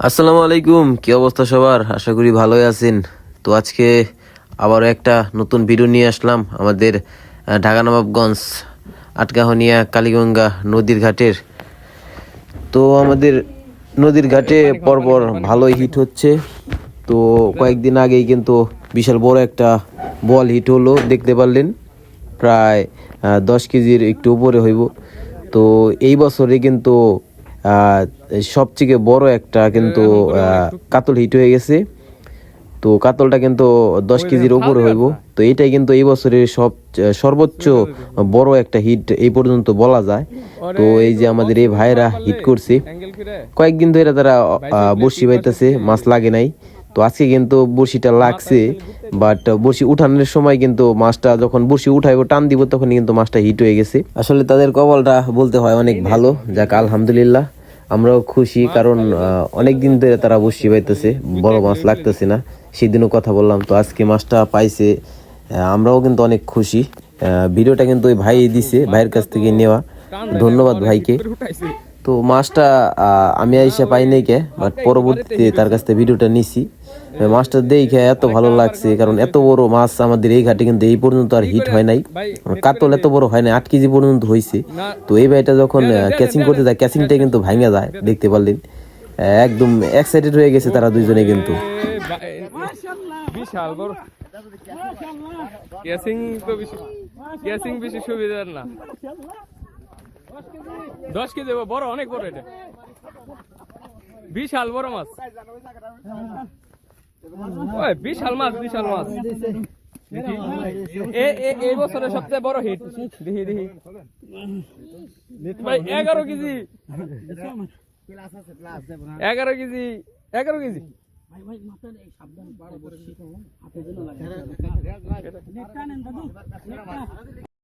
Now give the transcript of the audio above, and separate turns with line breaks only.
আসসালামু আলাইকুম, কি অবস্থা সবার? আশা করি ভালোই আছেন। তো আজকে আবারও একটা নতুন ভিডিও নিয়ে আসলাম আমাদের ঢাকা নবাবগঞ্জ আটগাহনিয়া কালীগঙ্গা নদীর ঘাটের। তো আমাদের নদীর ঘাটে পরপর ভালোই হিট হচ্ছে। তো কয়েকদিন আগেই কিন্তু বিশাল বড় একটা বল হিট হলো, দেখতে পারলেন, প্রায় 10 কেজির একটু উপরে হইব। তো এই বছরে কিন্তু সবথেকে বড় একটা কিন্তু কাতল হিট হয়ে গেছে। তো কাতলটা কিন্তু 10 কেজির উপরে হইব। তো এটাই কিন্তু এই বছরের সর্বোচ্চ বড় একটা হিট এই পর্যন্ত বলা যায়। তো এই যে আমাদের এই ভাইরা হিট করছে, কয়েকদিন ধরে তারা বড়শি বাইতেছে, মাছ লাগে নাই। তো আজকে কিন্তু বড়শিটা লাগছে, বাট বড়শি উঠানোর সময় কিন্তু মাছটা যখন বড়শি উঠাইবো টান দিব তখন কিন্তু মাছটা হিট হয়ে গেছে। আসলে তাদের কপালটা বলতে হয় অনেক ভালো, যাক আলহামদুলিল্লাহ। আমরাও খুশি, কারণ অনেক দিন ধরে তারা বড়শি বাইতেছে, বড় মাছ লাগতেছে না। সেদিনও কথা বললাম, তো আজকে মাছটা পাইছে, আমরাও কিন্তু অনেক খুশি। ভিডিওটা কিন্তু ওই ভাই দিছে, ভাইয়ের কাছ থেকে নেওয়া, ধন্যবাদ ভাইকে। তো মাছটা আমি আইসা পাই নাই কে, বাট পরবর্তীতে তার কাছ থেকে ভিডিওটা নিছি। মাছটা দেখে এত ভালো লাগছে, কারণ এত বড় মাছ আমাদের এই ঘাটে কিন্তু এই পর্যন্ত আর হিট হয় নাই। কাতল এত বড় হয় না, 8 কেজি পর্যন্ত হয়েছে। তো এই ভাইটা যখন ক্যাচিং করতে যায়, ক্যাচিংটা কিন্তু ভাঙা যায়, দেখতে পারলেন। একদম এক্সাইটেড হয়ে গেছে তারা দুইজনে কিন্তু।
বিশাল বড় ক্যাচিং তো বেশি সুবিধার না। 10 কেজি বড়, অনেক বড়, এটা বিশাল বড় মাছ। বিশাল মাছ এই বছরের সবচেয়ে বড় হিট। দেখি ভাই, 11 কেজি 11 কেজি।